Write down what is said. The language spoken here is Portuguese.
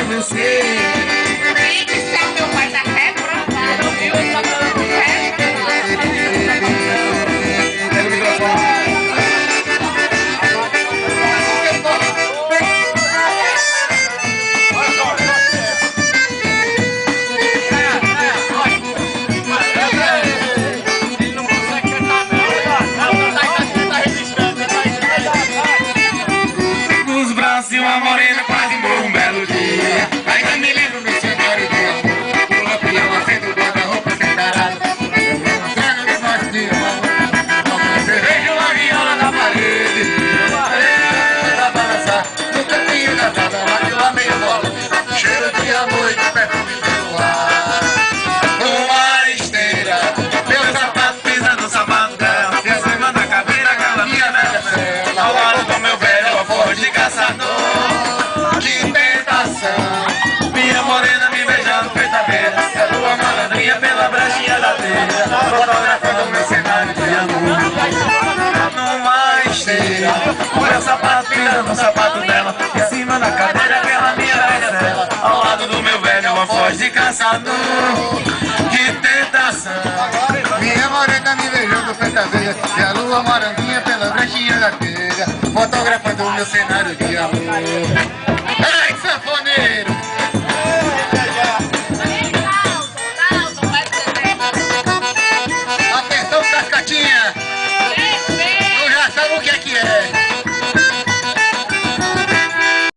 você. Isso é meu pai da reprobado, viu? Pega o microfone. Nos braços de uma morena quase morro um belo dia. Ainda me lembro meu cenário de amor. Pula pela frente do guarda-roupa separado. Cego de noite de amor. Toca cerveja uma viola na parede. Pra balançar no cantinho da sala. Aquela meia bola. Cheiro de amor e de perfume pelo ar. Uma esteira. Meu sapato pisa no sapato dela. E em cima da cadeira aquela minha velha cela. Ao lado do meu velho alforje de caçador. Que tentação. Minha morena me beijando feita abelha. E a lua malandrinha pela brechinha da telha. Fotografando meu cenário de amor. Numa esteira. Meu sapato pisa no sapato dela. E em cima da cadeira aquela minha velha cela. Ao lado do meu velho alforje de caçador. Que tentação. Minha morena me beijando feita abelha. E a lua moranguinha pela brechinha da telha. Fotografando o meu cenário de amor. Ai, sanfoneiro!